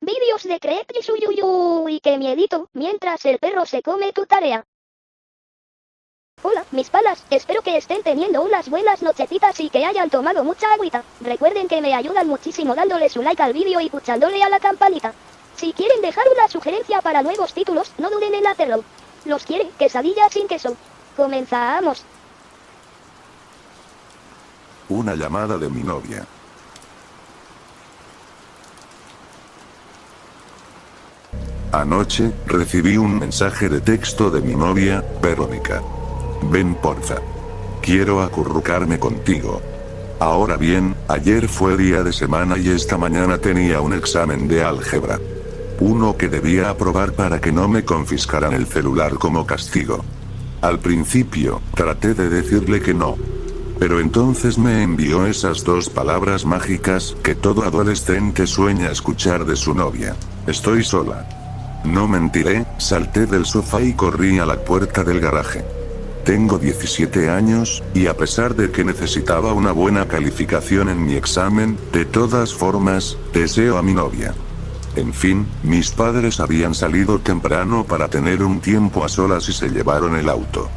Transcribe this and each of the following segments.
Vídeos de crepes y que miedito, mientras el perro se come tu tarea. Hola, mis palas, espero que estén teniendo unas buenas nochecitas y que hayan tomado mucha agüita. Recuerden que me ayudan muchísimo dándole su like al vídeo y puchándole a la campanita. Si quieren dejar una sugerencia para nuevos títulos, no duden en hacerlo. Los quiere, quesadilla sin queso. Comenzamos. Una llamada de mi novia. Anoche, recibí un mensaje de texto de mi novia, Verónica. Ven porfa. Quiero acurrucarme contigo. Ahora bien, ayer fue día de semana y esta mañana tenía un examen de álgebra. Uno que debía aprobar para que no me confiscaran el celular como castigo. Al principio, traté de decirle que no. Pero entonces me envió esas dos palabras mágicas que todo adolescente sueña escuchar de su novia. Estoy sola. No mentiré, salté del sofá y corrí a la puerta del garaje. Tengo 17 años, y a pesar de que necesitaba una buena calificación en mi examen, de todas formas, deseo a mi novia. En fin, mis padres habían salido temprano para tener un tiempo a solas y se llevaron el auto.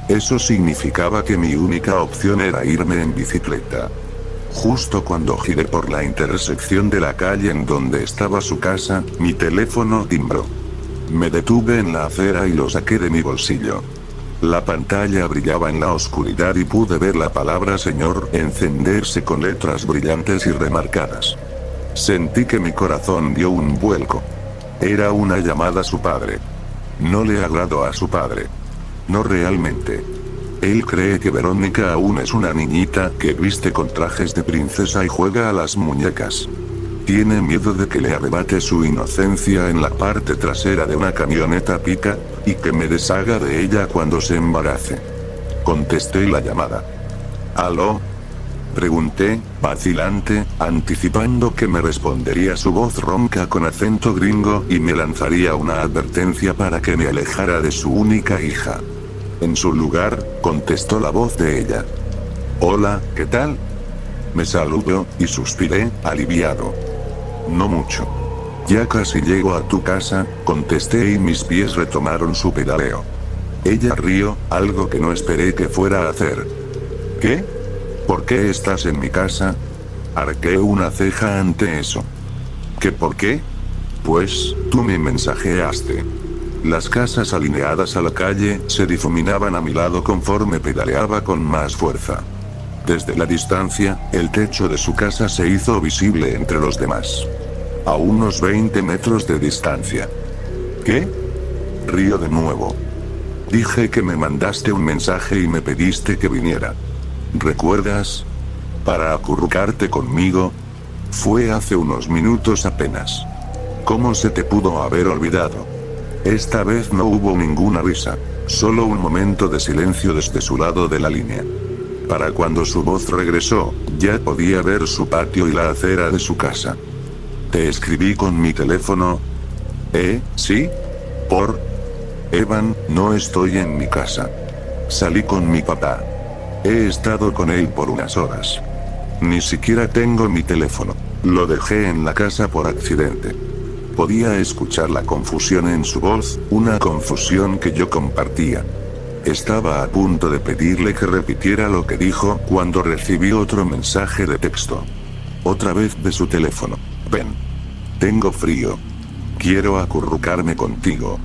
Eso significaba que mi única opción era irme en bicicleta. Justo cuando giré por la intersección de la calle en donde estaba su casa, mi teléfono timbró. Me detuve en la acera y lo saqué de mi bolsillo. La pantalla brillaba en la oscuridad y pude ver la palabra señor encenderse con letras brillantes y remarcadas. Sentí que mi corazón dio un vuelco. Era una llamada a su padre. No le agrado a su padre. No realmente. Él cree que Verónica aún es una niñita que viste con trajes de princesa y juega a las muñecas. Tiene miedo de que le arrebate su inocencia en la parte trasera de una camioneta pica, y que me deshaga de ella cuando se embarace. Contesté la llamada. ¿Aló? Pregunté, vacilante, anticipando que me respondería su voz ronca con acento gringo y me lanzaría una advertencia para que me alejara de su única hija. En su lugar, contestó la voz de ella. Hola, ¿qué tal? Me saludó, y suspiré, aliviado. No mucho. Ya casi llego a tu casa, contesté y mis pies retomaron su pedaleo. Ella rió, algo que no esperé que fuera a hacer. ¿Qué? ¿Por qué estás en mi casa? Arqué una ceja ante eso. ¿Qué por qué? Pues, tú me mensajeaste. Las casas alineadas a la calle se difuminaban a mi lado conforme pedaleaba con más fuerza. Desde la distancia, el techo de su casa se hizo visible entre los demás. A unos 20 metros de distancia. ¿Qué? Río de nuevo. Dije que me mandaste un mensaje y me pediste que viniera. ¿Recuerdas? Para acurrucarte conmigo. Fue hace unos minutos apenas. ¿Cómo se te pudo haber olvidado? Esta vez no hubo ninguna risa, solo un momento de silencio desde su lado de la línea. Para cuando su voz regresó, ya podía ver su patio y la acera de su casa. Te escribí con mi teléfono. ¿Sí? Evan, no estoy en mi casa. Salí con mi papá. He estado con él por unas horas. Ni siquiera tengo mi teléfono. Lo dejé en la casa por accidente. Podía escuchar la confusión en su voz, una confusión que yo compartía. Estaba a punto de pedirle que repitiera lo que dijo cuando recibí otro mensaje de texto. Otra vez de su teléfono. Ven. Tengo frío. Quiero acurrucarme contigo.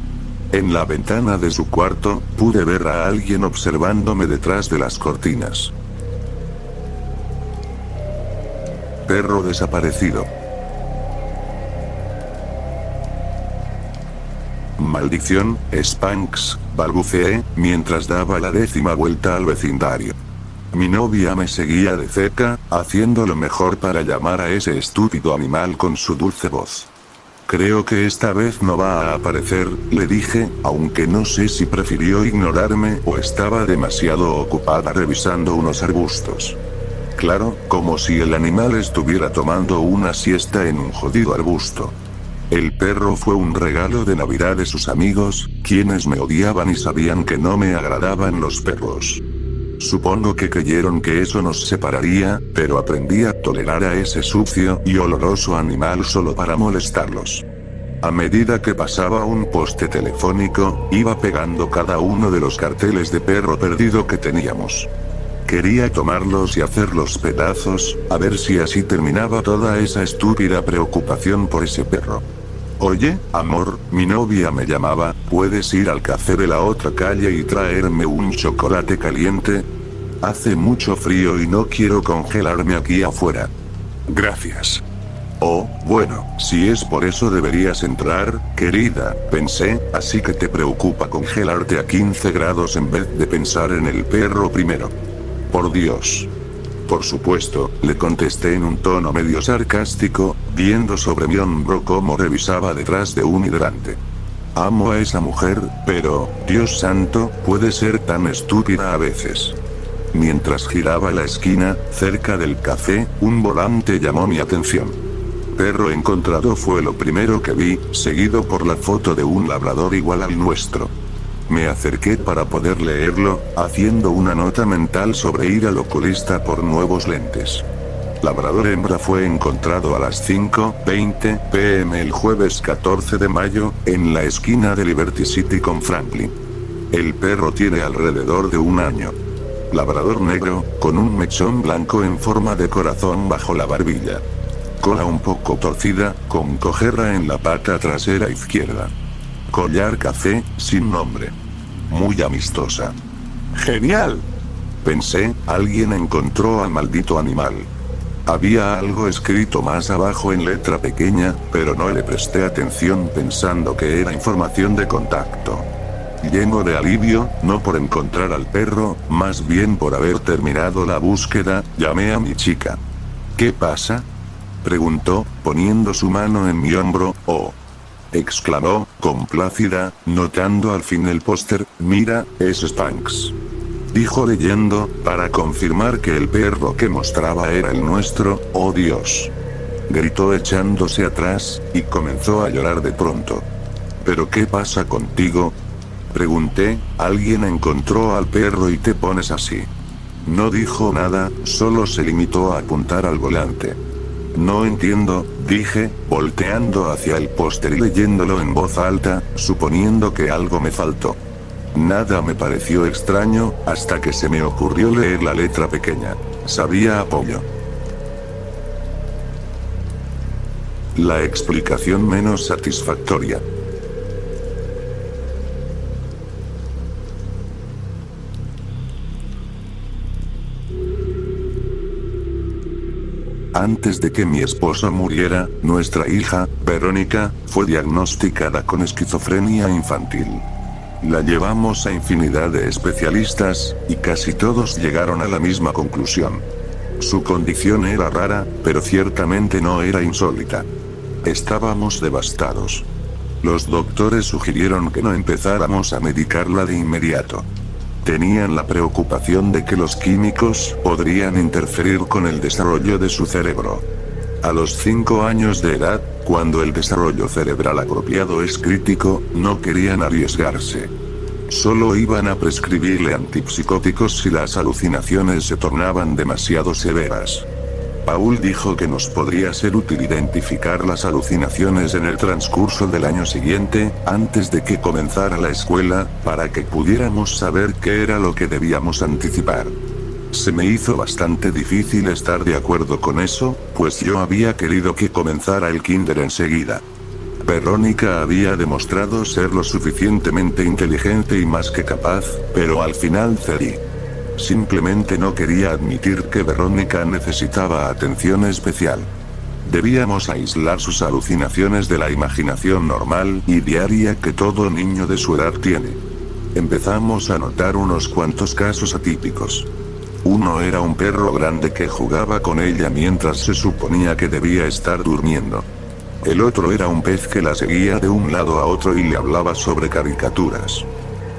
En la ventana de su cuarto, pude ver a alguien observándome detrás de las cortinas. Perro desaparecido. Maldición, Spanx, balbuceé, mientras daba la 10ª vuelta al vecindario. Mi novia me seguía de cerca, haciendo lo mejor para llamar a ese estúpido animal con su dulce voz. Creo que esta vez no va a aparecer, le dije, aunque no sé si prefirió ignorarme o estaba demasiado ocupada revisando unos arbustos. Claro, como si el animal estuviera tomando una siesta en un jodido arbusto. El perro fue un regalo de Navidad de sus amigos, quienes me odiaban y sabían que no me agradaban los perros. Supongo que creyeron que eso nos separaría, pero aprendí a tolerar a ese sucio y oloroso animal solo para molestarlos. A medida que pasaba un poste telefónico, iba pegando cada uno de los carteles de perro perdido que teníamos. Quería tomarlos y hacerlos pedazos, a ver si así terminaba toda esa estúpida preocupación por ese perro. Oye, amor, mi novia me llamaba, ¿puedes ir al café de la otra calle y traerme un chocolate caliente? Hace mucho frío y no quiero congelarme aquí afuera. Gracias. Oh, bueno, si es por eso deberías entrar, querida, pensé, así que te preocupa congelarte a 15 grados en vez de pensar en el perro primero. Por Dios. Por supuesto, le contesté en un tono medio sarcástico, viendo sobre mi hombro cómo revisaba detrás de un hidrante. Amo a esa mujer, pero, Dios santo, puede ser tan estúpida a veces. Mientras giraba la esquina, cerca del café, un volante llamó mi atención. Perro encontrado fue lo primero que vi, seguido por la foto de un labrador igual al nuestro. Me acerqué para poder leerlo, haciendo una nota mental sobre ir al oculista por nuevos lentes. Labrador hembra fue encontrado a las 5:20 p.m. el jueves 14 de mayo, en la esquina de Liberty City con Franklin. El perro tiene alrededor de 1 año. Labrador negro, con un mechón blanco en forma de corazón bajo la barbilla. Cola un poco torcida, con cojerra en la pata trasera izquierda. Collar café, sin nombre. Muy amistosa. ¡Genial! Pensé, alguien encontró al maldito animal. Había algo escrito más abajo en letra pequeña, pero no le presté atención pensando que era información de contacto. Lleno de alivio, no por encontrar al perro, más bien por haber terminado la búsqueda, llamé a mi chica. ¿Qué pasa?, preguntó, poniendo su mano en mi hombro. Oh, exclamó, complácida, notando al fin el póster. Mira, es Spanx. Dijo leyendo, para confirmar que el perro que mostraba era el nuestro. Oh Dios. Gritó echándose atrás, y comenzó a llorar de pronto. ¿Pero qué pasa contigo?, pregunté. Alguien encontró al perro y te pones así. No dijo nada, solo se limitó a apuntar al volante. No entiendo, dije, volteando hacia el póster y leyéndolo en voz alta, suponiendo que algo me faltó. Nada me pareció extraño, hasta que se me ocurrió leer la letra pequeña. Sabía apoyo. La explicación menos satisfactoria. Antes de que mi esposa muriera, nuestra hija, Verónica, fue diagnosticada con esquizofrenia infantil. La llevamos a infinidad de especialistas, y casi todos llegaron a la misma conclusión. Su condición era rara, pero ciertamente no era insólita. Estábamos devastados. Los doctores sugirieron que no empezáramos a medicarla de inmediato. Tenían la preocupación de que los químicos podrían interferir con el desarrollo de su cerebro. A los 5 años de edad, cuando el desarrollo cerebral apropiado es crítico, no querían arriesgarse. Solo iban a prescribirle antipsicóticos si las alucinaciones se tornaban demasiado severas. Paul dijo que nos podría ser útil identificar las alucinaciones en el transcurso del año siguiente, antes de que comenzara la escuela, para que pudiéramos saber qué era lo que debíamos anticipar. Se me hizo bastante difícil estar de acuerdo con eso, pues yo había querido que comenzara el kinder enseguida. Verónica había demostrado ser lo suficientemente inteligente y más que capaz, pero al final cedí. Simplemente no quería admitir que Verónica necesitaba atención especial. Debíamos aislar sus alucinaciones de la imaginación normal y diaria que todo niño de su edad tiene. Empezamos a notar unos cuantos casos atípicos. Uno era un perro grande que jugaba con ella mientras se suponía que debía estar durmiendo. El otro era un pez que la seguía de un lado a otro y le hablaba sobre caricaturas.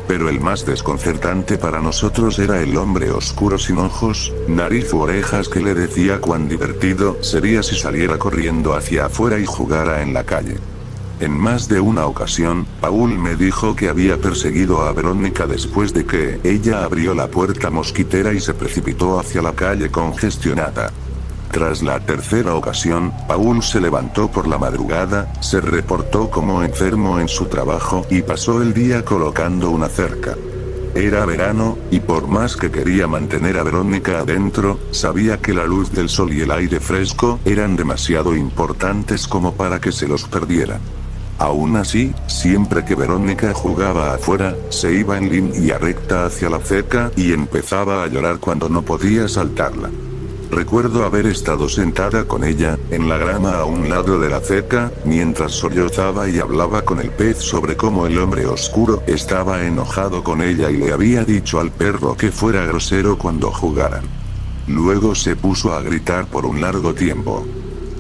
Pero el más desconcertante para nosotros era el hombre oscuro sin ojos, nariz u orejas que le decía cuán divertido sería si saliera corriendo hacia afuera y jugara en la calle. En más de una ocasión, Paul me dijo que había perseguido a Verónica después de que ella abrió la puerta mosquitera y se precipitó hacia la calle congestionada. Tras la tercera ocasión, Paul se levantó por la madrugada, se reportó como enfermo en su trabajo y pasó el día colocando una cerca. Era verano, y por más que quería mantener a Verónica adentro, sabía que la luz del sol y el aire fresco eran demasiado importantes como para que se los perdiera. Aún así, siempre que Verónica jugaba afuera, se iba en línea recta hacia la cerca y empezaba a llorar cuando no podía saltarla. Recuerdo haber estado sentada con ella, en la grama a un lado de la cerca, mientras sollozaba y hablaba con el pez sobre cómo el hombre oscuro estaba enojado con ella y le había dicho al perro que fuera grosero cuando jugaran. Luego se puso a gritar por un largo tiempo.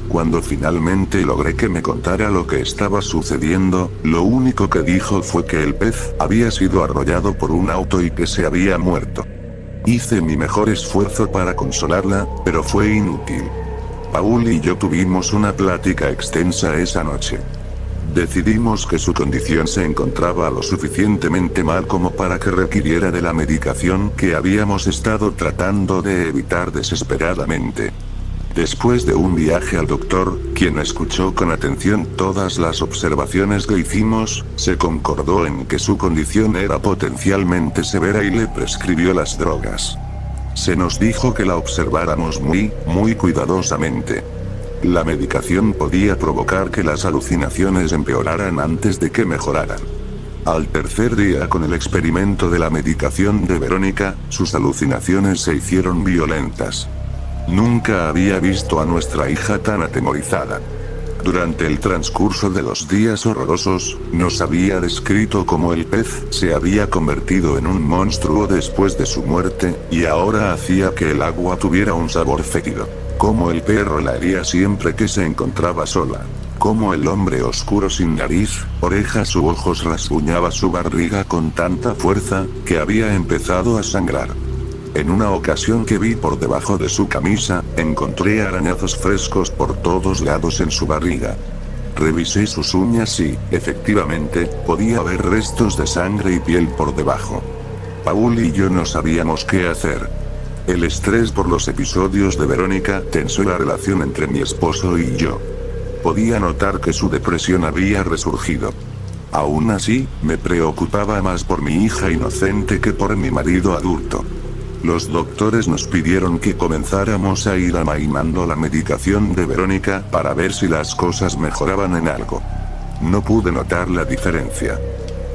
Cuando finalmente logré que me contara lo que estaba sucediendo, lo único que dijo fue que el pez había sido arrollado por un auto y que se había muerto. Hice mi mejor esfuerzo para consolarla, pero fue inútil. Paul y yo tuvimos una plática extensa esa noche. Decidimos que su condición se encontraba lo suficientemente mal como para que requiriera de la medicación que habíamos estado tratando de evitar desesperadamente. Después de un viaje al doctor, quien escuchó con atención todas las observaciones que hicimos, se concordó en que su condición era potencialmente severa y le prescribió las drogas. Se nos dijo que la observáramos muy cuidadosamente. La medicación podía provocar que las alucinaciones empeoraran antes de que mejoraran. Al tercer día con el experimento de la medicación de Verónica, sus alucinaciones se hicieron violentas. Nunca había visto a nuestra hija tan atemorizada. Durante el transcurso de los días horrorosos, nos había descrito cómo el pez se había convertido en un monstruo después de su muerte, y ahora hacía que el agua tuviera un sabor fétido. Cómo el perro la hería siempre que se encontraba sola. Cómo el hombre oscuro sin nariz, orejas u ojos rasguñaba su barriga con tanta fuerza, que había empezado a sangrar. En una ocasión que vi por debajo de su camisa, encontré arañazos frescos por todos lados en su barriga. Revisé sus uñas y, efectivamente, podía ver restos de sangre y piel por debajo. Paul y yo no sabíamos qué hacer. El estrés por los episodios de Verónica tensó la relación entre mi esposo y yo. Podía notar que su depresión había resurgido. Aún así, me preocupaba más por mi hija inocente que por mi marido adulto. Los doctores nos pidieron que comenzáramos a ir amainando la medicación de Verónica para ver si las cosas mejoraban en algo. No pude notar la diferencia.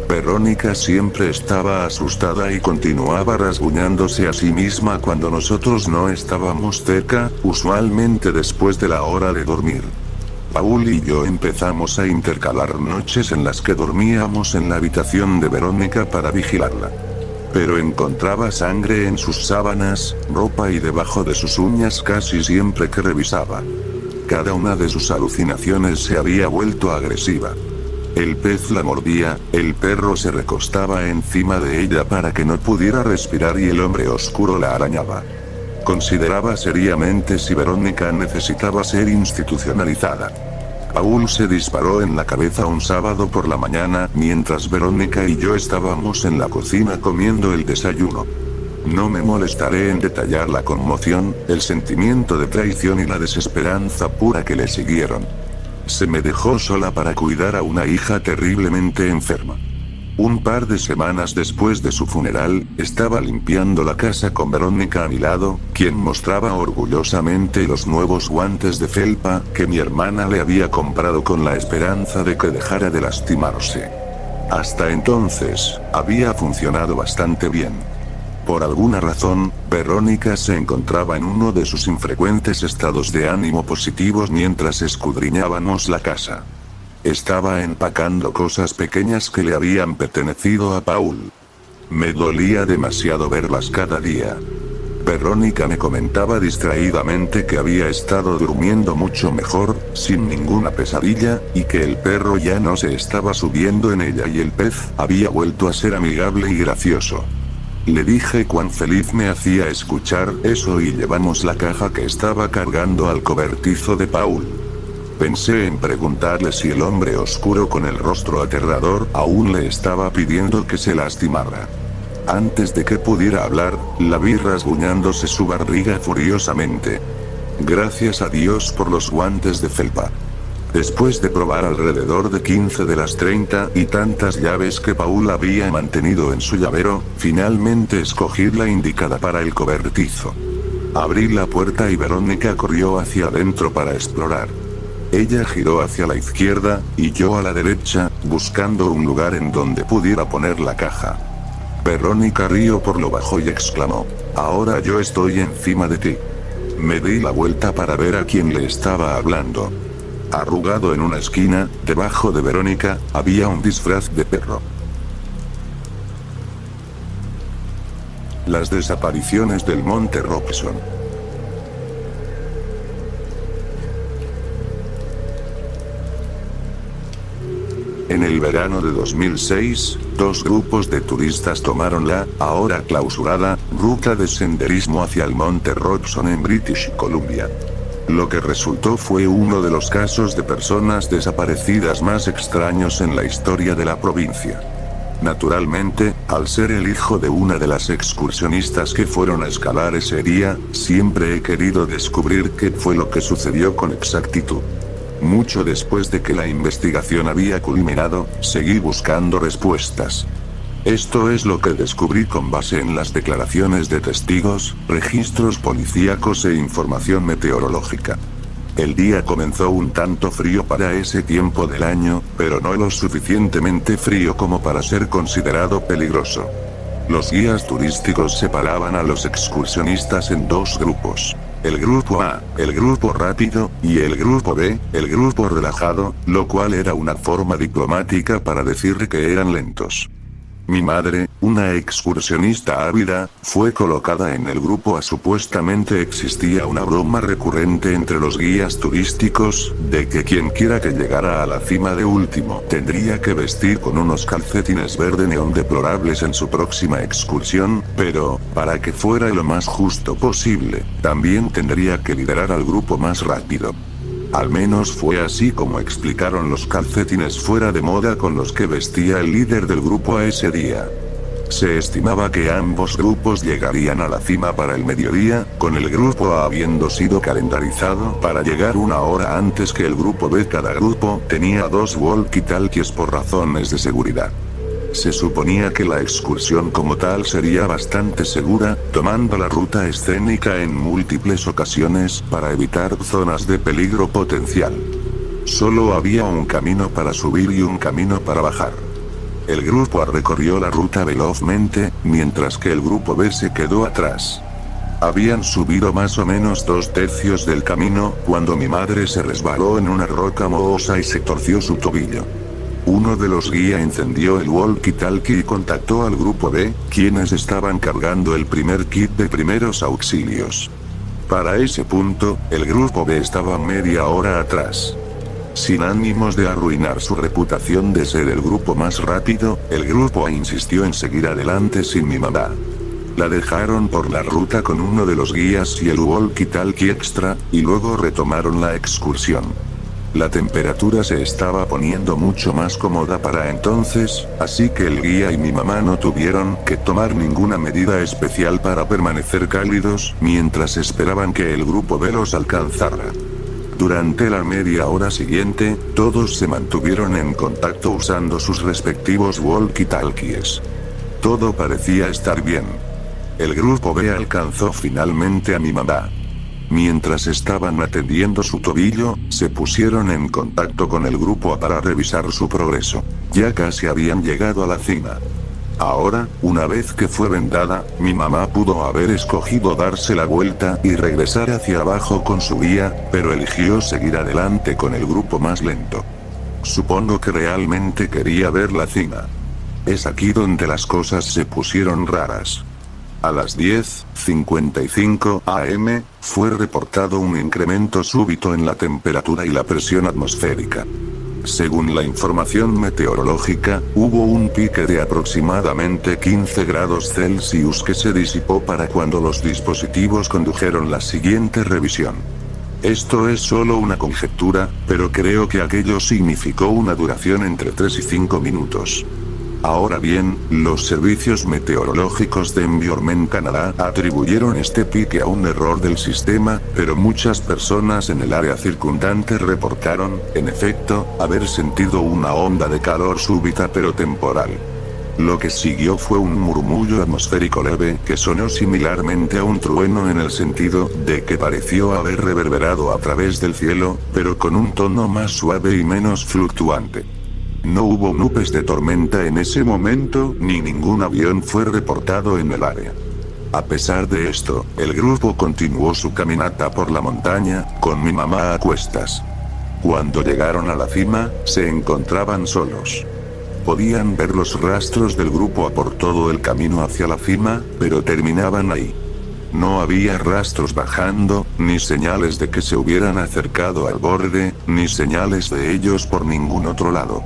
Verónica siempre estaba asustada y continuaba rasguñándose a sí misma cuando nosotros no estábamos cerca, usualmente después de la hora de dormir. Paul y yo empezamos a intercalar noches en las que dormíamos en la habitación de Verónica para vigilarla. Pero encontraba sangre en sus sábanas, ropa y debajo de sus uñas casi siempre que revisaba. Cada una de sus alucinaciones se había vuelto agresiva. El pez la mordía, el perro se recostaba encima de ella para que no pudiera respirar y el hombre oscuro la arañaba. Consideraba seriamente si Verónica necesitaba ser institucionalizada. Paul se disparó en la cabeza un sábado por la mañana mientras Verónica y yo estábamos en la cocina comiendo el desayuno. No me molestaré en detallar la conmoción, el sentimiento de traición y la desesperanza pura que le siguieron. Se me dejó sola para cuidar a una hija terriblemente enferma. Un par de semanas después de su funeral, estaba limpiando la casa con Verónica a mi lado, quien mostraba orgullosamente los nuevos guantes de felpa que mi hermana le había comprado con la esperanza de que dejara de lastimarse. Hasta entonces, había funcionado bastante bien. Por alguna razón, Verónica se encontraba en uno de sus infrecuentes estados de ánimo positivos mientras escudriñábamos la casa. Estaba empacando cosas pequeñas que le habían pertenecido a Paul. Me dolía demasiado verlas cada día. Verónica me comentaba distraídamente que había estado durmiendo mucho mejor, sin ninguna pesadilla, y que el perro ya no se estaba subiendo en ella y el pez había vuelto a ser amigable y gracioso. Le dije cuán feliz me hacía escuchar eso y llevamos la caja que estaba cargando al cobertizo de Paul. Pensé en preguntarle si el hombre oscuro con el rostro aterrador aún le estaba pidiendo que se lastimara. Antes de que pudiera hablar, la vi rasguñándose su barriga furiosamente. Gracias a Dios por los guantes de felpa. Después de probar alrededor de 15 de las 30 y tantas llaves que Paul había mantenido en su llavero, finalmente escogí la indicada para el cobertizo. Abrí la puerta y Verónica corrió hacia adentro para explorar. Ella giró hacia la izquierda, y yo a la derecha, buscando un lugar en donde pudiera poner la caja. Verónica rió por lo bajo y exclamó: "Ahora yo estoy encima de ti". Me di la vuelta para ver a quién le estaba hablando. Arrugado en una esquina, debajo de Verónica, había un disfraz de perro. Las desapariciones del Monte Robson. En el verano de 2006, dos grupos de turistas tomaron la, ahora clausurada, ruta de senderismo hacia el Monte Robson en British Columbia. Lo que resultó fue uno de los casos de personas desaparecidas más extraños en la historia de la provincia. Naturalmente, al ser el hijo de una de las excursionistas que fueron a escalar ese día, siempre he querido descubrir qué fue lo que sucedió con exactitud. Mucho después de que la investigación había culminado, seguí buscando respuestas. Esto es lo que descubrí con base en las declaraciones de testigos, registros policíacos e información meteorológica. El día comenzó un tanto frío para ese tiempo del año, pero no lo suficientemente frío como para ser considerado peligroso. Los guías turísticos separaban a los excursionistas en dos grupos. El grupo A, el grupo rápido, y el grupo B, el grupo relajado, lo cual era una forma diplomática para decir que eran lentos. Mi madre, una excursionista ávida, fue colocada en el grupo A. Supuestamente existía una broma recurrente entre los guías turísticos, de que quien quiera que llegara a la cima de último tendría que vestir con unos calcetines verde neón deplorables en su próxima excursión, pero, para que fuera lo más justo posible, también tendría que liderar al grupo más rápido. Al menos fue así como explicaron los calcetines fuera de moda con los que vestía el líder del grupo a ese día. Se estimaba que ambos grupos llegarían a la cima para el mediodía, con el grupo A habiendo sido calendarizado para llegar una hora antes que el grupo B. Cada grupo tenía dos walkie-talkies por razones de seguridad. Se suponía que la excursión como tal sería bastante segura, tomando la ruta escénica en múltiples ocasiones para evitar zonas de peligro potencial. Solo había un camino para subir y un camino para bajar. El grupo A recorrió la ruta velozmente, mientras que el grupo B se quedó atrás. Habían subido más o menos 2/3 del camino, cuando mi madre se resbaló en una roca mohosa y se torció su tobillo. Uno de los guías encendió el walkie-talkie y contactó al grupo B, quienes estaban cargando el primer kit de primeros auxilios. Para ese punto, el grupo B estaba media hora atrás. Sin ánimos de arruinar su reputación de ser el grupo más rápido, el grupo A insistió en seguir adelante sin mi mamá. La dejaron por la ruta con uno de los guías y el walkie-talkie extra, y luego retomaron la excursión. La temperatura se estaba poniendo mucho más cómoda para entonces, así que el guía y mi mamá no tuvieron que tomar ninguna medida especial para permanecer cálidos, mientras esperaban que el grupo B los alcanzara. Durante la media hora siguiente, todos se mantuvieron en contacto usando sus respectivos walkie-talkies. Todo parecía estar bien. El grupo B alcanzó finalmente a mi mamá. Mientras estaban atendiendo su tobillo, se pusieron en contacto con el grupo A para revisar su progreso. Ya casi habían llegado a la cima. Ahora, una vez que fue vendada, mi mamá pudo haber escogido darse la vuelta y regresar hacia abajo con su guía, pero eligió seguir adelante con el grupo más lento. Supongo que realmente quería ver la cima. Es aquí donde las cosas se pusieron raras. A las 10:55 am, fue reportado un incremento súbito en la temperatura y la presión atmosférica. Según la información meteorológica, hubo un pique de aproximadamente 15 grados Celsius que se disipó para cuando los dispositivos condujeron la siguiente revisión. Esto es solo una conjetura, pero creo que aquello significó una duración entre 3 y 5 minutos. Ahora bien, los servicios meteorológicos de Environment Canadá atribuyeron este pique a un error del sistema, pero muchas personas en el área circundante reportaron, en efecto, haber sentido una onda de calor súbita pero temporal. Lo que siguió fue un murmullo atmosférico leve que sonó similarmente a un trueno en el sentido de que pareció haber reverberado a través del cielo, pero con un tono más suave y menos fluctuante. No hubo nubes de tormenta en ese momento, ni ningún avión fue reportado en el área. A pesar de esto, el grupo continuó su caminata por la montaña, con mi mamá a cuestas. Cuando llegaron a la cima, se encontraban solos. Podían ver los rastros del grupo por todo el camino hacia la cima, pero terminaban ahí. No había rastros bajando, ni señales de que se hubieran acercado al borde, ni señales de ellos por ningún otro lado.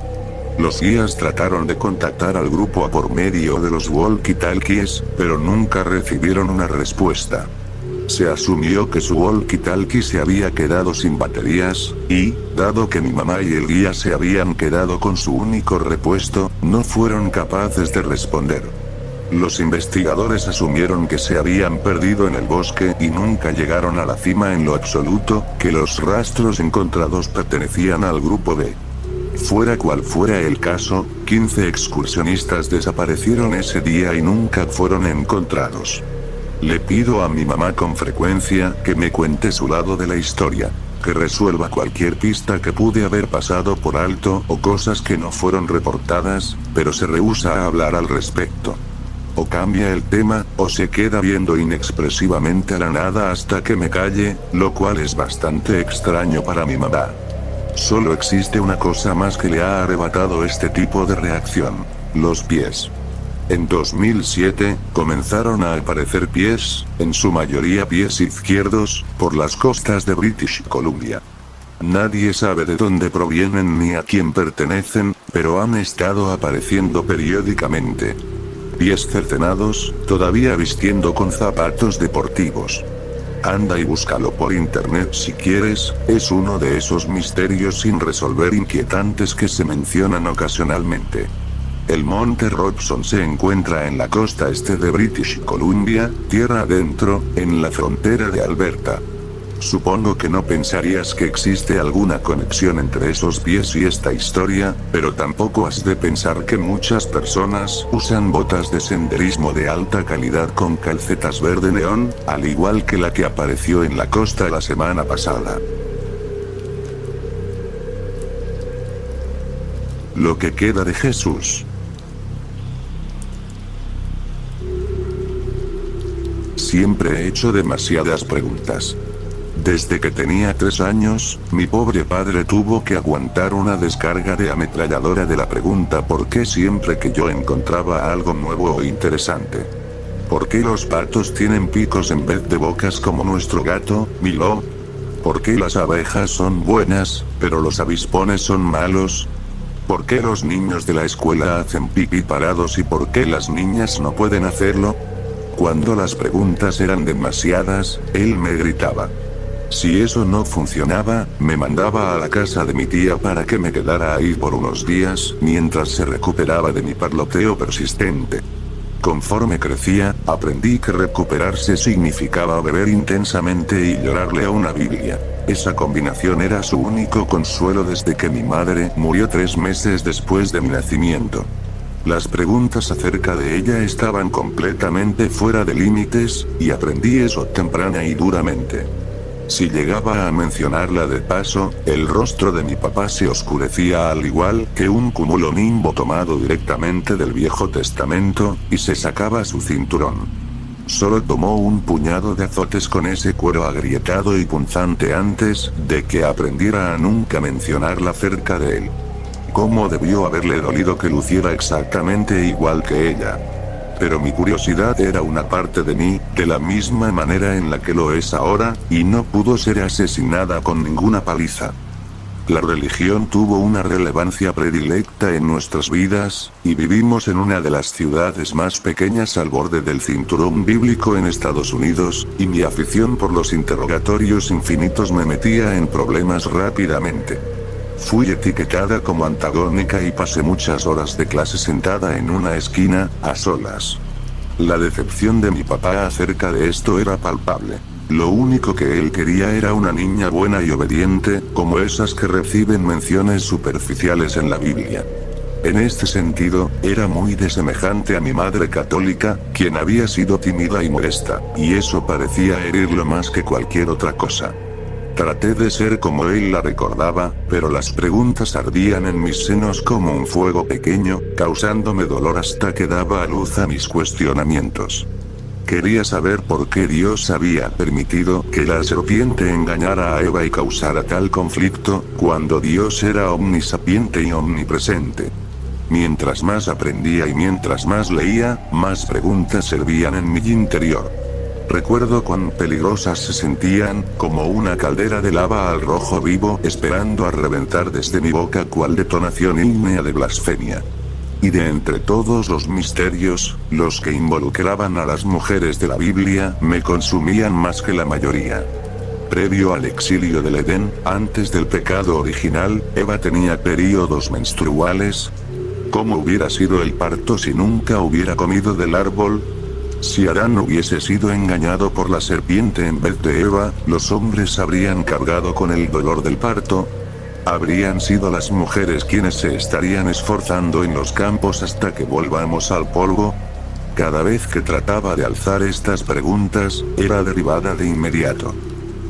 Los guías trataron de contactar al grupo por medio de los walkie-talkies, pero nunca recibieron una respuesta. Se asumió que su walkie-talkie se había quedado sin baterías, y, dado que mi mamá y el guía se habían quedado con su único repuesto, no fueron capaces de responder. Los investigadores asumieron que se habían perdido en el bosque y nunca llegaron a la cima en lo absoluto, que los rastros encontrados pertenecían al grupo B. Fuera cual fuera el caso, 15 excursionistas desaparecieron ese día y nunca fueron encontrados. Le pido a mi mamá con frecuencia que me cuente su lado de la historia, que resuelva cualquier pista que pude haber pasado por alto o cosas que no fueron reportadas, pero se rehúsa a hablar al respecto. O cambia el tema, o se queda viendo inexpresivamente a la nada hasta que me calle, lo cual es bastante extraño para mi mamá. Solo existe una cosa más que le ha arrebatado este tipo de reacción: los pies. En 2007, comenzaron a aparecer pies, en su mayoría pies izquierdos, por las costas de British Columbia. Nadie sabe de dónde provienen ni a quién pertenecen, pero han estado apareciendo periódicamente. Pies cercenados, todavía vistiendo con zapatos deportivos. Anda y búscalo por internet si quieres, es uno de esos misterios sin resolver inquietantes que se mencionan ocasionalmente. El monte Robson se encuentra en la costa este de British Columbia, tierra adentro, en la frontera de Alberta. Supongo que no pensarías que existe alguna conexión entre esos pies y esta historia, pero tampoco has de pensar que muchas personas usan botas de senderismo de alta calidad con calcetas verde neón, al igual que la que apareció en la costa la semana pasada. Lo que queda de Jesús. Siempre he hecho demasiadas preguntas. Desde que tenía 3 años, mi pobre padre tuvo que aguantar una descarga de ametralladora de la pregunta ¿por qué siempre que yo encontraba algo nuevo o interesante? ¿Por qué los patos tienen picos en vez de bocas como nuestro gato, Milo? ¿Por qué las abejas son buenas, pero los avispones son malos? ¿Por qué los niños de la escuela hacen pipí parados y por qué las niñas no pueden hacerlo? Cuando las preguntas eran demasiadas, él me gritaba. Si eso no funcionaba, me mandaba a la casa de mi tía para que me quedara ahí por unos días, mientras se recuperaba de mi parloteo persistente. Conforme crecía, aprendí que recuperarse significaba beber intensamente y llorarle a una Biblia. Esa combinación era su único consuelo desde que mi madre murió 3 meses después de mi nacimiento. Las preguntas acerca de ella estaban completamente fuera de límites, y aprendí eso temprana y duramente. Si llegaba a mencionarla de paso, el rostro de mi papá se oscurecía al igual que un cúmulo nimbo tomado directamente del Viejo Testamento, y se sacaba su cinturón. Solo tomó un puñado de azotes con ese cuero agrietado y punzante antes de que aprendiera a nunca mencionarla cerca de él. ¿Cómo debió haberle dolido que luciera exactamente igual que ella? Pero mi curiosidad era una parte de mí, de la misma manera en la que lo es ahora, y no pudo ser asesinada con ninguna paliza. La religión tuvo una relevancia predilecta en nuestras vidas, y vivimos en una de las ciudades más pequeñas al borde del cinturón bíblico en Estados Unidos, y mi afición por los interrogatorios infinitos me metía en problemas rápidamente. Fui etiquetada como antagónica y pasé muchas horas de clase sentada en una esquina, a solas. La decepción de mi papá acerca de esto era palpable. Lo único que él quería era una niña buena y obediente, como esas que reciben menciones superficiales en la Biblia. En este sentido, era muy desemejante a mi madre católica, quien había sido tímida y molesta, y eso parecía herirlo más que cualquier otra cosa. Traté de ser como él la recordaba, pero las preguntas ardían en mis senos como un fuego pequeño, causándome dolor hasta que daba a luz a mis cuestionamientos. Quería saber por qué Dios había permitido que la serpiente engañara a Eva y causara tal conflicto, cuando Dios era omnisapiente y omnipresente. Mientras más aprendía y mientras más leía, más preguntas servían en mi interior. Recuerdo cuán peligrosas se sentían, como una caldera de lava al rojo vivo esperando a reventar desde mi boca cual detonación ígnea de blasfemia. Y de entre todos los misterios, los que involucraban a las mujeres de la Biblia, me consumían más que la mayoría. Previo al exilio del Edén, antes del pecado original, Eva tenía períodos menstruales. ¿Cómo hubiera sido el parto si nunca hubiera comido del árbol? Si Adán hubiese sido engañado por la serpiente en vez de Eva, los hombres habrían cargado con el dolor del parto. ¿Habrían sido las mujeres quienes se estarían esforzando en los campos hasta que volvamos al polvo? Cada vez que trataba de alzar estas preguntas, era derribada de inmediato.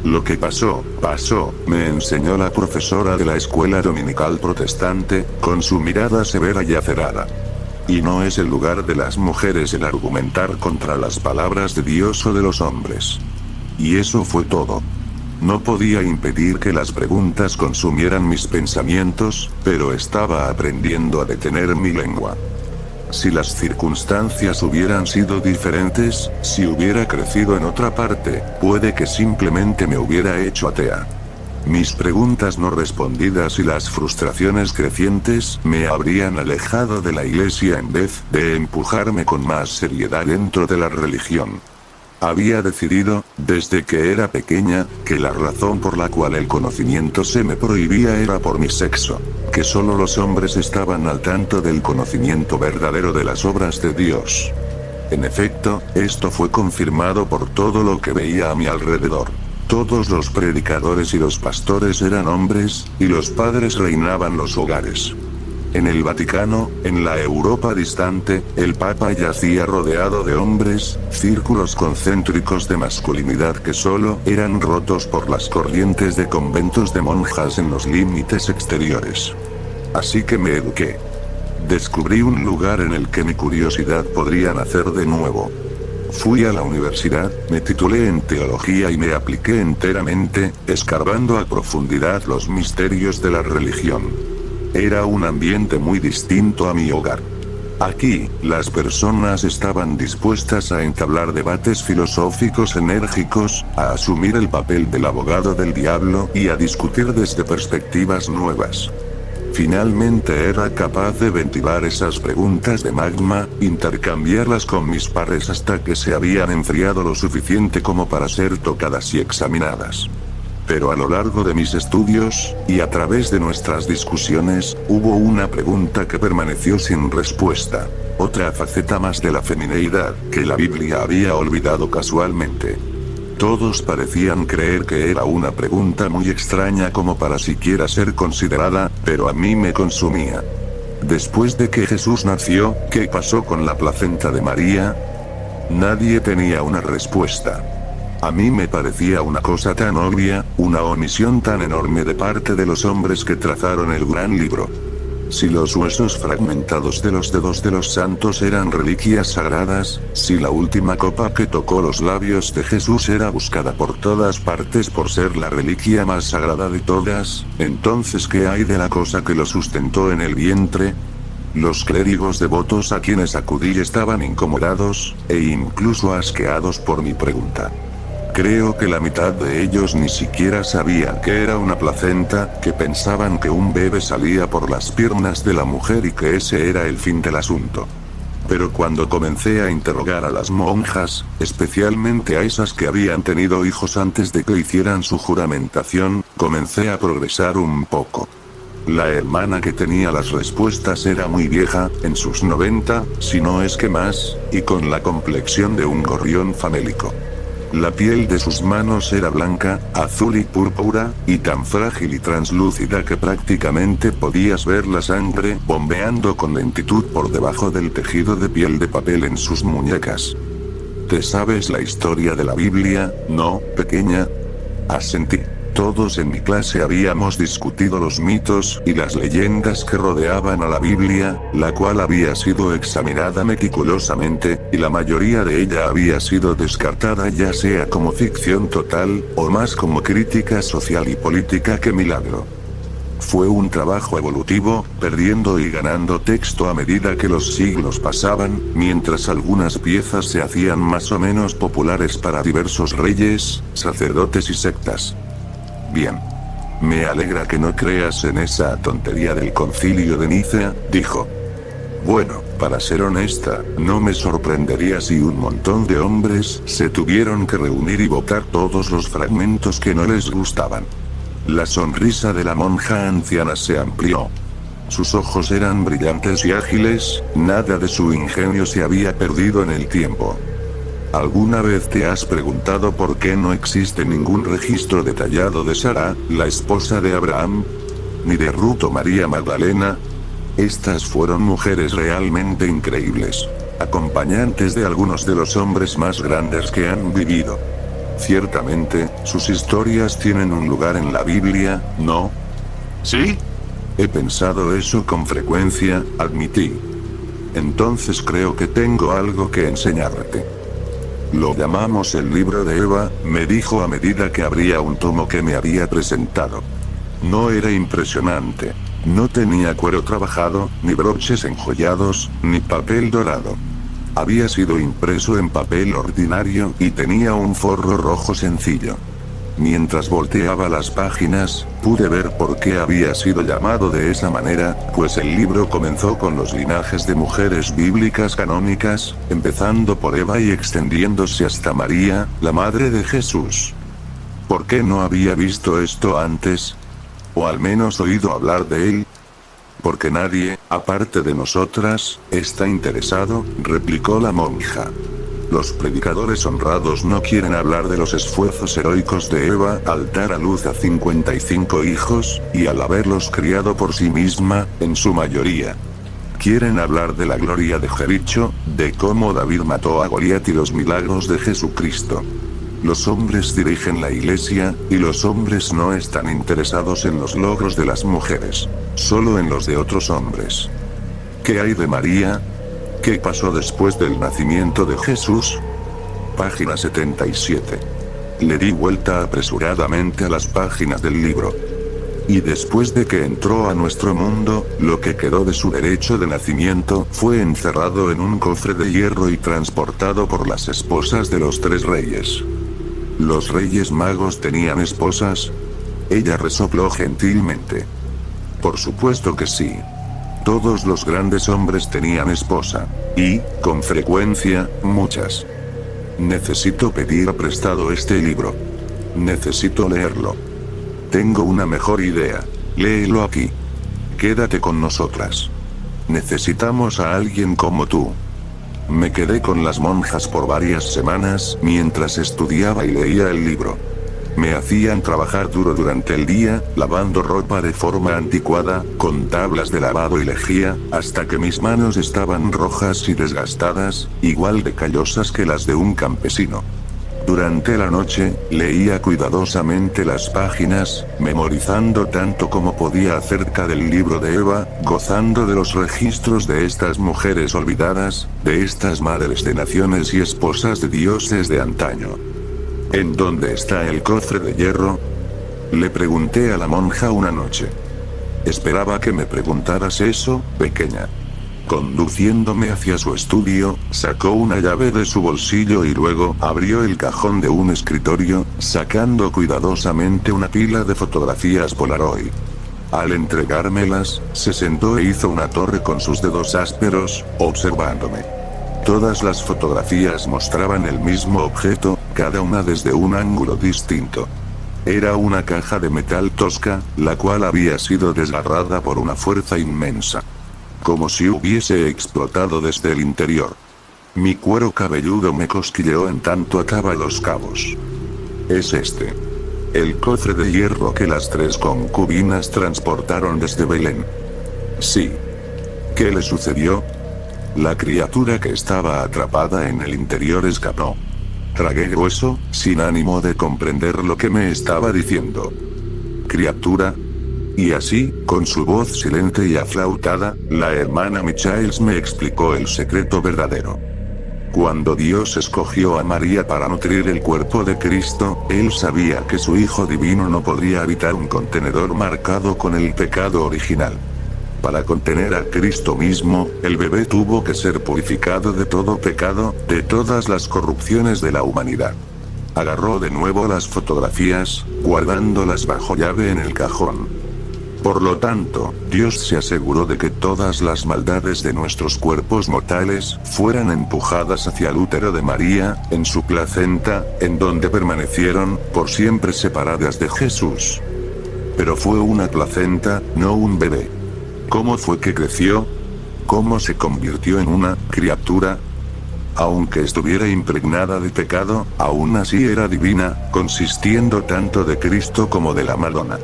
Lo que pasó, me enseñó la profesora de la escuela dominical protestante, con su mirada severa y acerada. Y no es el lugar de las mujeres el argumentar contra las palabras de Dios o de los hombres. Y eso fue todo. No podía impedir que las preguntas consumieran mis pensamientos, pero estaba aprendiendo a detener mi lengua. Si las circunstancias hubieran sido diferentes, si hubiera crecido en otra parte, puede que simplemente me hubiera hecho atea. Mis preguntas no respondidas y las frustraciones crecientes me habrían alejado de la iglesia en vez de empujarme con más seriedad dentro de la religión. Había decidido, desde que era pequeña, que la razón por la cual el conocimiento se me prohibía era por mi sexo, que solo los hombres estaban al tanto del conocimiento verdadero de las obras de Dios. En efecto, esto fue confirmado por todo lo que veía a mi alrededor. Todos los predicadores y los pastores eran hombres, y los padres reinaban los hogares. En el Vaticano, en la Europa distante, el Papa yacía rodeado de hombres, círculos concéntricos de masculinidad que solo eran rotos por las corrientes de conventos de monjas en los límites exteriores. Así que me eduqué. Descubrí un lugar en el que mi curiosidad podría nacer de nuevo. Fui a la universidad, me titulé en teología y me apliqué enteramente, escarbando a profundidad los misterios de la religión. Era un ambiente muy distinto a mi hogar. Aquí, las personas estaban dispuestas a entablar debates filosóficos enérgicos, a asumir el papel del abogado del diablo y a discutir desde perspectivas nuevas. Finalmente era capaz de ventilar esas preguntas de magma, intercambiarlas con mis pares hasta que se habían enfriado lo suficiente como para ser tocadas y examinadas. Pero a lo largo de mis estudios, y a través de nuestras discusiones, hubo una pregunta que permaneció sin respuesta. Otra faceta más de la femineidad, que la Biblia había olvidado casualmente. Todos parecían creer que era una pregunta muy extraña como para siquiera ser considerada, pero a mí me consumía. Después de que Jesús nació, ¿qué pasó con la placenta de María? Nadie tenía una respuesta. A mí me parecía una cosa tan obvia, una omisión tan enorme de parte de los hombres que trazaron el gran libro. Si los huesos fragmentados de los dedos de los santos eran reliquias sagradas, si la última copa que tocó los labios de Jesús era buscada por todas partes por ser la reliquia más sagrada de todas, entonces ¿qué hay de la cosa que lo sustentó en el vientre? Los clérigos devotos a quienes acudí estaban incomodados, e incluso asqueados por mi pregunta. Creo que la mitad de ellos ni siquiera sabían que era una placenta, que pensaban que un bebé salía por las piernas de la mujer y que ese era el fin del asunto. Pero cuando comencé a interrogar a las monjas, especialmente a esas que habían tenido hijos antes de que hicieran su juramentación, comencé a progresar un poco. La hermana que tenía las respuestas era muy vieja, en sus 90, si no es que más, y con la complexión de un gorrión famélico. La piel de sus manos era blanca, azul y púrpura, y tan frágil y translúcida que prácticamente podías ver la sangre bombeando con lentitud por debajo del tejido de piel de papel en sus muñecas. ¿Te sabes la historia de la Biblia, no, pequeña? Asentí. Todos en mi clase habíamos discutido los mitos y las leyendas que rodeaban a la Biblia, la cual había sido examinada meticulosamente, y la mayoría de ella había sido descartada ya sea como ficción total, o más como crítica social y política que milagro. Fue un trabajo evolutivo, perdiendo y ganando texto a medida que los siglos pasaban, mientras algunas piezas se hacían más o menos populares para diversos reyes, sacerdotes y sectas. Bien. Me alegra que no creas en esa tontería del concilio de Nicea, dijo. Bueno, para ser honesta, no me sorprendería si un montón de hombres se tuvieron que reunir y votar todos los fragmentos que no les gustaban. La sonrisa de la monja anciana se amplió. Sus ojos eran brillantes y ágiles, nada de su ingenio se había perdido en el tiempo. ¿Alguna vez te has preguntado por qué no existe ningún registro detallado de Sara, la esposa de Abraham? Ni de Ruth o María Magdalena. Estas fueron mujeres realmente increíbles, acompañantes de algunos de los hombres más grandes que han vivido. Ciertamente, sus historias tienen un lugar en la Biblia, ¿no? ¿Sí? He pensado eso con frecuencia, admití. Entonces creo que tengo algo que enseñarte. Lo llamamos el libro de Eva, me dijo a medida que abría un tomo que me había presentado. No era impresionante. No tenía cuero trabajado, ni broches enjollados, ni papel dorado. Había sido impreso en papel ordinario y tenía un forro rojo sencillo. Mientras volteaba las páginas, pude ver por qué había sido llamado de esa manera, pues el libro comenzó con los linajes de mujeres bíblicas canónicas, empezando por Eva y extendiéndose hasta María, la madre de Jesús. ¿Por qué no había visto esto antes? ¿O al menos oído hablar de él? Porque nadie, aparte de nosotras, está interesado, replicó la monja. Los predicadores honrados no quieren hablar de los esfuerzos heroicos de Eva al dar a luz a 55 hijos, y al haberlos criado por sí misma, en su mayoría. Quieren hablar de la gloria de Jericho, de cómo David mató a Goliat y los milagros de Jesucristo. Los hombres dirigen la iglesia, y los hombres no están interesados en los logros de las mujeres, solo en los de otros hombres. ¿Qué hay de María? ¿Qué pasó después del nacimiento de Jesús? Página 77. Le di vuelta apresuradamente a las páginas del libro. Y después de que entró a nuestro mundo, lo que quedó de su derecho de nacimiento fue encerrado en un cofre de hierro y transportado por las esposas de los 3 reyes. ¿Los reyes magos tenían esposas? Ella resopló gentilmente. Por supuesto que sí. Todos los grandes hombres tenían esposa. Y, con frecuencia, muchas. Necesito pedir prestado este libro. Necesito leerlo. Tengo una mejor idea. Léelo aquí. Quédate con nosotras. Necesitamos a alguien como tú. Me quedé con las monjas por varias semanas mientras estudiaba y leía el libro. Me hacían trabajar duro durante el día, lavando ropa de forma anticuada, con tablas de lavado y lejía, hasta que mis manos estaban rojas y desgastadas, igual de callosas que las de un campesino. Durante la noche, leía cuidadosamente las páginas, memorizando tanto como podía acerca del libro de Eva, gozando de los registros de estas mujeres olvidadas, de estas madres de naciones y esposas de dioses de antaño. ¿En dónde está el cofre de hierro? Le pregunté a la monja una noche. Esperaba que me preguntaras eso, pequeña. Conduciéndome hacia su estudio, sacó una llave de su bolsillo y luego abrió el cajón de un escritorio, sacando cuidadosamente una pila de fotografías Polaroid. Al entregármelas, se sentó e hizo una torre con sus dedos ásperos, observándome. Todas las fotografías mostraban el mismo objeto, cada una desde un ángulo distinto. Era una caja de metal tosca, la cual había sido desgarrada por una fuerza inmensa. Como si hubiese explotado desde el interior. Mi cuero cabelludo me cosquilleó en tanto ataba los cabos. Es este. El cofre de hierro que las 3 concubinas transportaron desde Belén. Sí. ¿Qué le sucedió? La criatura que estaba atrapada en el interior escapó. Tragué hueso, sin ánimo de comprender lo que me estaba diciendo. ¿Criatura? Y así, con su voz silente y aflautada, la hermana Michaels me explicó el secreto verdadero. Cuando Dios escogió a María para nutrir el cuerpo de Cristo, Él sabía que su Hijo Divino no podría habitar un contenedor marcado con el pecado original. Para contener a Cristo mismo, el bebé tuvo que ser purificado de todo pecado, de todas las corrupciones de la humanidad. Agarró de nuevo las fotografías, guardándolas bajo llave en el cajón. Por lo tanto, Dios se aseguró de que todas las maldades de nuestros cuerpos mortales fueran empujadas hacia el útero de María, en su placenta, en donde permanecieron, por siempre separadas de Jesús. Pero fue una placenta, no un bebé. ¿Cómo fue que creció? ¿Cómo se convirtió en una criatura? Aunque estuviera impregnada de pecado, aún así era divina, consistiendo tanto de Cristo como de la Madonna.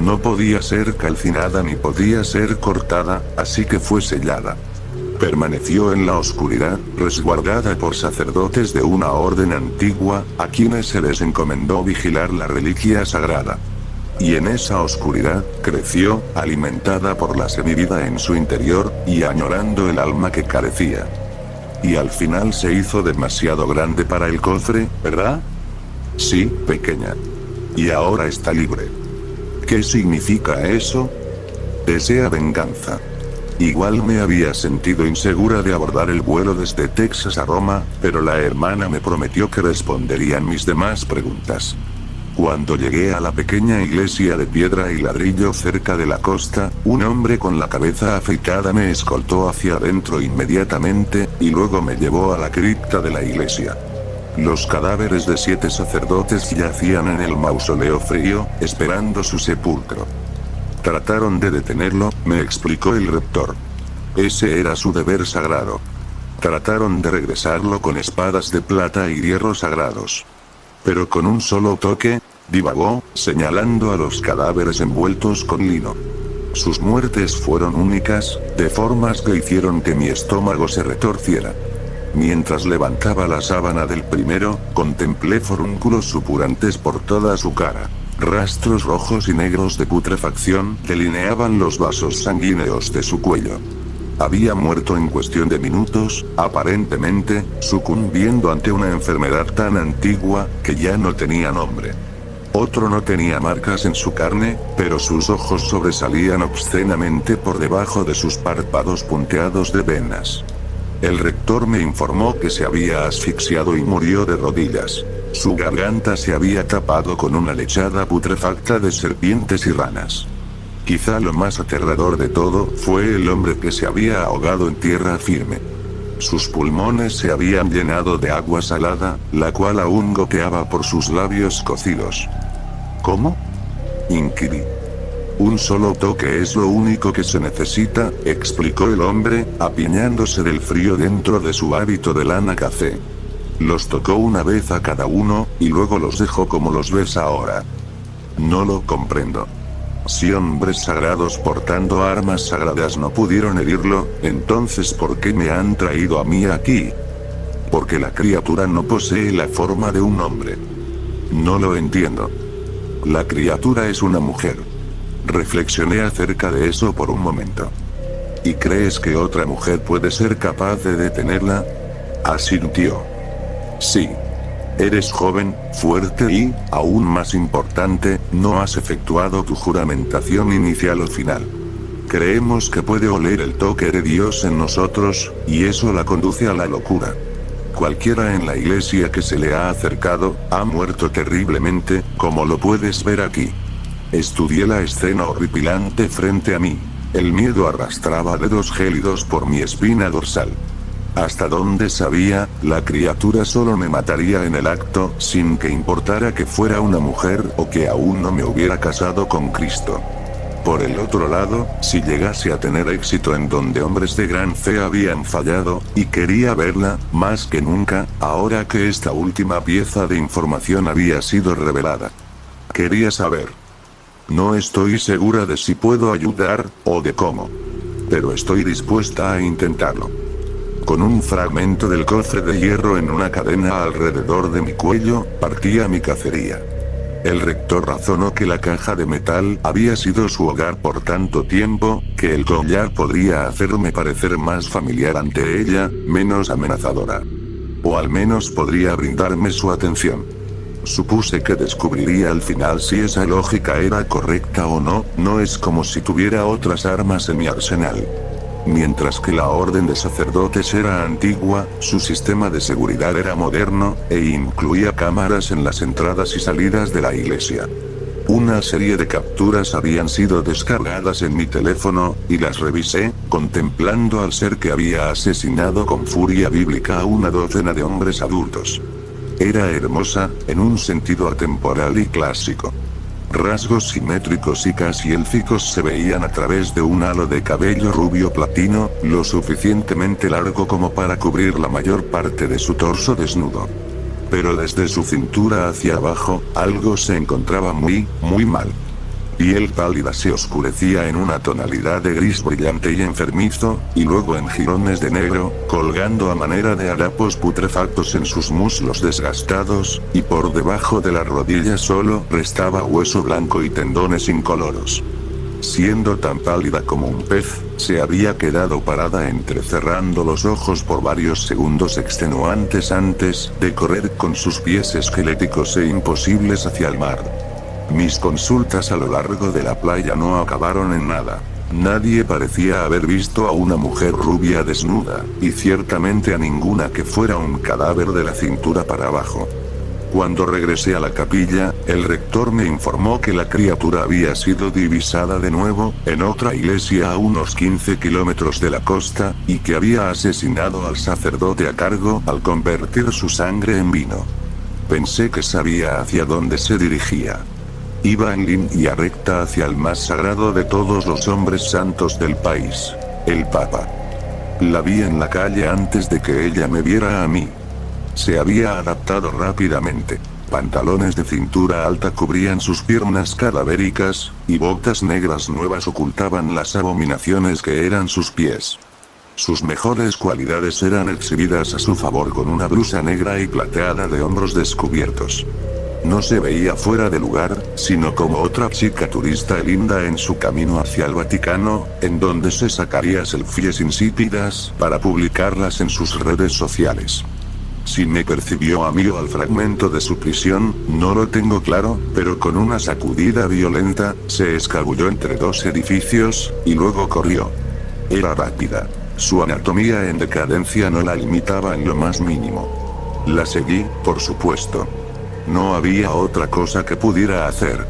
No podía ser calcinada ni podía ser cortada, así que fue sellada. Permaneció en la oscuridad, resguardada por sacerdotes de una orden antigua, a quienes se les encomendó vigilar la reliquia sagrada. Y en esa oscuridad, creció, alimentada por la semivida en su interior, y añorando el alma que carecía. Y al final se hizo demasiado grande para el cofre, ¿verdad? Sí, pequeña. Y ahora está libre. ¿Qué significa eso? Desea venganza. Igual me había sentido insegura de abordar el vuelo desde Texas a Roma, pero la hermana me prometió que responderían mis demás preguntas. Cuando llegué a la pequeña iglesia de piedra y ladrillo cerca de la costa, un hombre con la cabeza afeitada me escoltó hacia adentro inmediatamente, y luego me llevó a la cripta de la iglesia. Los cadáveres de 7 sacerdotes yacían en el mausoleo frío, esperando su sepulcro. Trataron de detenerlo, me explicó el rector. Ese era su deber sagrado. Trataron de regresarlo con espadas de plata y hierro sagrados. Pero con un solo toque, divagó, señalando a los cadáveres envueltos con lino. Sus muertes fueron únicas, de formas que hicieron que mi estómago se retorciera. Mientras levantaba la sábana del primero, contemplé forúnculos supurantes por toda su cara. Rastros rojos y negros de putrefacción delineaban los vasos sanguíneos de su cuello. Había muerto en cuestión de minutos, aparentemente, sucumbiendo ante una enfermedad tan antigua, que ya no tenía nombre. Otro no tenía marcas en su carne, pero sus ojos sobresalían obscenamente por debajo de sus párpados punteados de venas. El rector me informó que se había asfixiado y murió de rodillas. Su garganta se había tapado con una lechada putrefacta de serpientes y ranas. Quizá lo más aterrador de todo fue el hombre que se había ahogado en tierra firme. Sus pulmones se habían llenado de agua salada, la cual aún goteaba por sus labios cocidos. ¿Cómo? Inquirí. Un solo toque es lo único que se necesita, explicó el hombre, apiñándose del frío dentro de su hábito de lana café. Los tocó una vez a cada uno, y luego los dejó como los ves ahora. No lo comprendo. Si hombres sagrados portando armas sagradas no pudieron herirlo, entonces ¿por qué me han traído a mí aquí? Porque la criatura no posee la forma de un hombre. No lo entiendo. La criatura es una mujer. Reflexioné acerca de eso por un momento. ¿Y crees que otra mujer puede ser capaz de detenerla? Asintió. Sí. Eres joven, fuerte y, aún más importante, no has efectuado tu juramentación inicial o final. Creemos que puede oler el toque de Dios en nosotros, y eso la conduce a la locura. Cualquiera en la iglesia que se le ha acercado, ha muerto terriblemente, como lo puedes ver aquí. Estudié la escena horripilante frente a mí. El miedo arrastraba dedos gélidos por mi espina dorsal. Hasta donde sabía, la criatura solo me mataría en el acto, sin que importara que fuera una mujer o que aún no me hubiera casado con Cristo. Por el otro lado, si llegase a tener éxito en donde hombres de gran fe habían fallado, y quería verla, más que nunca, ahora que esta última pieza de información había sido revelada. Quería saber. No estoy segura de si puedo ayudar, o de cómo. Pero estoy dispuesta a intentarlo. Con un fragmento del cofre de hierro en una cadena alrededor de mi cuello, partí a mi cacería. El rector razonó que la caja de metal había sido su hogar por tanto tiempo, que el collar podría hacerme parecer más familiar ante ella, menos amenazadora. O al menos podría brindarme su atención. Supuse que descubriría al final si esa lógica era correcta o no, no es como si tuviera otras armas en mi arsenal. Mientras que la orden de sacerdotes era antigua, su sistema de seguridad era moderno, e incluía cámaras en las entradas y salidas de la iglesia. Una serie de capturas habían sido descargadas en mi teléfono, y las revisé, contemplando al ser que había asesinado con furia bíblica a una docena de hombres adultos. Era hermosa, en un sentido atemporal y clásico. Rasgos simétricos y casi élficos se veían a través de un halo de cabello rubio platino, lo suficientemente largo como para cubrir la mayor parte de su torso desnudo. Pero desde su cintura hacia abajo, algo se encontraba muy mal. Piel pálida se oscurecía en una tonalidad de gris brillante y enfermizo, y luego en jirones de negro, colgando a manera de harapos putrefactos en sus muslos desgastados, y por debajo de la rodilla solo restaba hueso blanco y tendones incoloros. Siendo tan pálida como un pez, se había quedado parada entrecerrando los ojos por varios segundos extenuantes antes de correr con sus pies esqueléticos e imposibles hacia el mar. Mis consultas a lo largo de la playa no acabaron en nada. Nadie parecía haber visto a una mujer rubia desnuda, y ciertamente a ninguna que fuera un cadáver de la cintura para abajo. Cuando regresé a la capilla, el rector me informó que la criatura había sido divisada de nuevo, en otra iglesia a unos 15 kilómetros de la costa, y que había asesinado al sacerdote a cargo al convertir su sangre en vino. Pensé que sabía hacia dónde se dirigía. Iba en línea recta hacia el más sagrado de todos los hombres santos del país, el Papa. La vi en la calle antes de que ella me viera a mí. Se había adaptado rápidamente. Pantalones de cintura alta cubrían sus piernas cadavéricas, y botas negras nuevas ocultaban las abominaciones que eran sus pies. Sus mejores cualidades eran exhibidas a su favor con una blusa negra y plateada de hombros descubiertos. No se veía fuera de lugar, sino como otra chica turista linda en su camino hacia el Vaticano, en donde se sacaría selfies insípidas para publicarlas en sus redes sociales. Si me percibió a mí o al fragmento de su prisión, no lo tengo claro, pero con una sacudida violenta, se escabulló entre dos edificios, y luego corrió. Era rápida. Su anatomía en decadencia no la limitaba en lo más mínimo. La seguí, por supuesto. No había otra cosa que pudiera hacer.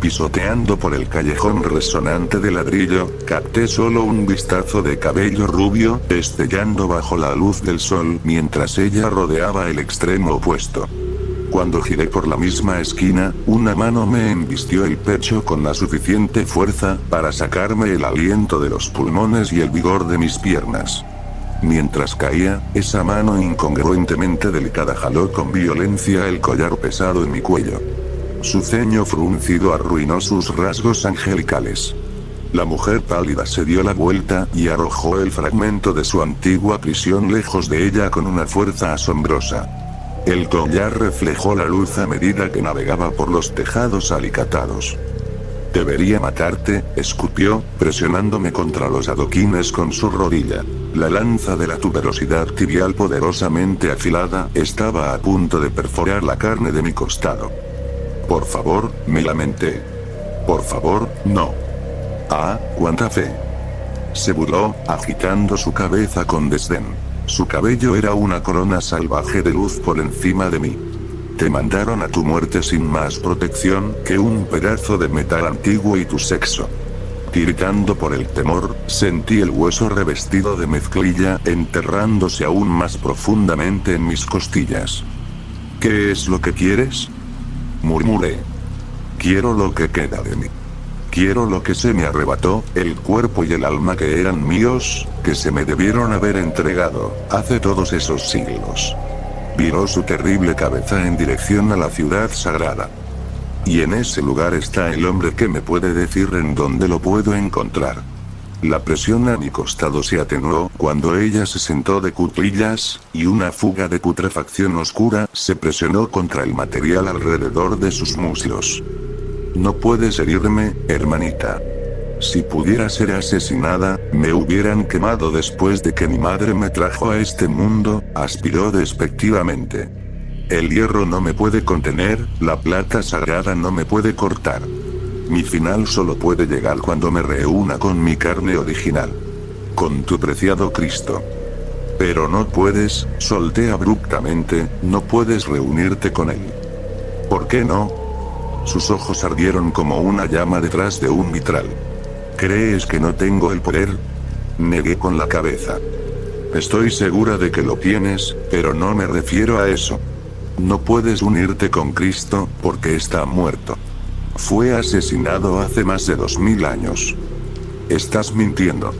Pisoteando por el callejón resonante de ladrillo, capté solo un vistazo de cabello rubio, destellando bajo la luz del sol mientras ella rodeaba el extremo opuesto. Cuando giré por la misma esquina, una mano me embistió el pecho con la suficiente fuerza para sacarme el aliento de los pulmones y el vigor de mis piernas. Mientras caía, esa mano incongruentemente delicada jaló con violencia el collar pesado en mi cuello. Su ceño fruncido arruinó sus rasgos angelicales. La mujer pálida se dio la vuelta y arrojó el fragmento de su antigua prisión lejos de ella con una fuerza asombrosa. El collar reflejó la luz a medida que navegaba por los tejados alicatados. «Debería matarte», escupió, presionándome contra los adoquines con su rodilla. La lanza de la tuberosidad tibial poderosamente afilada estaba a punto de perforar la carne de mi costado. «Por favor», me lamenté. «Por favor, no». «Ah, cuánta fe». se burló, agitando su cabeza con desdén. Su cabello era una corona salvaje de luz por encima de mí. Te mandaron a tu muerte sin más protección que un pedazo de metal antiguo y tu sexo. Tiritando por el temor, sentí el hueso revestido de mezclilla enterrándose aún más profundamente en mis costillas. ¿Qué es lo que quieres?, murmuré. Quiero lo que queda de mí. Quiero lo que se me arrebató, el cuerpo y el alma que eran míos, que se me debieron haber entregado, hace todos esos siglos. Viró su terrible cabeza en dirección a la ciudad sagrada. Y en ese lugar está el hombre que me puede decir en dónde lo puedo encontrar. La presión a mi costado se atenuó cuando ella se sentó de cuclillas, y una fuga de putrefacción oscura se presionó contra el material alrededor de sus muslos. No puedes herirme, hermanita. Si pudiera ser asesinada, me hubieran quemado después de que mi madre me trajo a este mundo, aspiró despectivamente. El hierro no me puede contener, la plata sagrada no me puede cortar. Mi final solo puede llegar cuando me reúna con mi carne original. Con tu preciado Cristo. Pero no puedes, solté abruptamente, no puedes reunirte con él. ¿Por qué no? Sus ojos ardieron como una llama detrás de un vitral. ¿Crees que no tengo el poder? Negué con la cabeza. Estoy segura de que lo tienes, pero no me refiero a eso. No puedes unirte con Cristo, porque está muerto. Fue asesinado hace más de 2000 años. Estás mintiendo.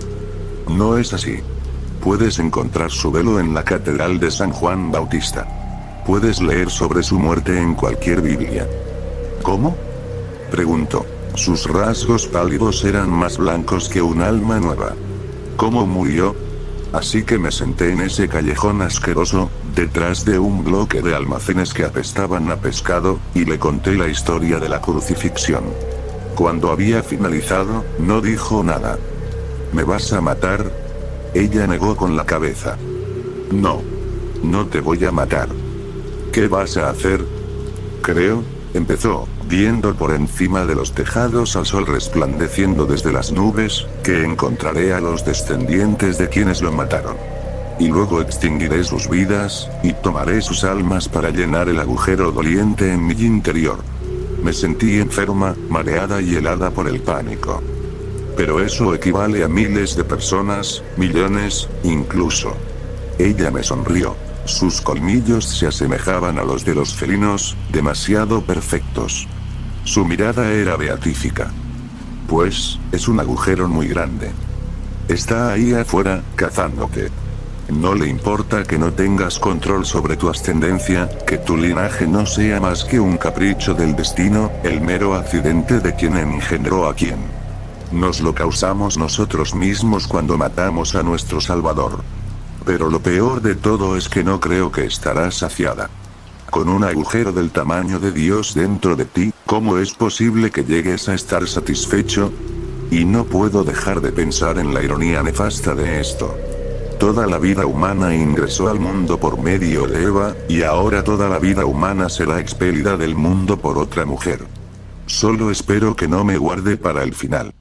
No es así. Puedes encontrar su velo en la Catedral de San Juan Bautista. Puedes leer sobre su muerte en cualquier Biblia. ¿Cómo?, preguntó. Sus rasgos pálidos eran más blancos que un alma nueva. ¿Cómo murió? Así que me senté en ese callejón asqueroso, detrás de un bloque de almacenes que apestaban a pescado, y le conté la historia de la crucifixión. Cuando había finalizado, no dijo nada. ¿Me vas a matar? Ella negó con la cabeza. No. No te voy a matar. ¿Qué vas a hacer? Creo, empezó, viendo por encima de los tejados al sol resplandeciendo desde las nubes, que encontraré a los descendientes de quienes lo mataron. Y luego extinguiré sus vidas, y tomaré sus almas para llenar el agujero doliente en mi interior. Me sentí enferma, mareada y helada por el pánico. Pero eso equivale a miles de personas, millones, incluso. Ella me sonrió. Sus colmillos se asemejaban a los de los felinos, demasiado perfectos. Su mirada era beatífica. Pues, es un agujero muy grande. Está ahí afuera, cazándote. No le importa que no tengas control sobre tu ascendencia, que tu linaje no sea más que un capricho del destino, el mero accidente de quien engendró a quien. Nos lo causamos nosotros mismos cuando matamos a nuestro Salvador. Pero lo peor de todo es que no creo que estarás saciada. Con un agujero del tamaño de Dios dentro de ti, ¿cómo es posible que llegues a estar satisfecho? Y no puedo dejar de pensar en la ironía nefasta de esto. Toda la vida humana ingresó al mundo por medio de Eva, y ahora toda la vida humana será expelida del mundo por otra mujer. Solo espero que no me guarde para el final.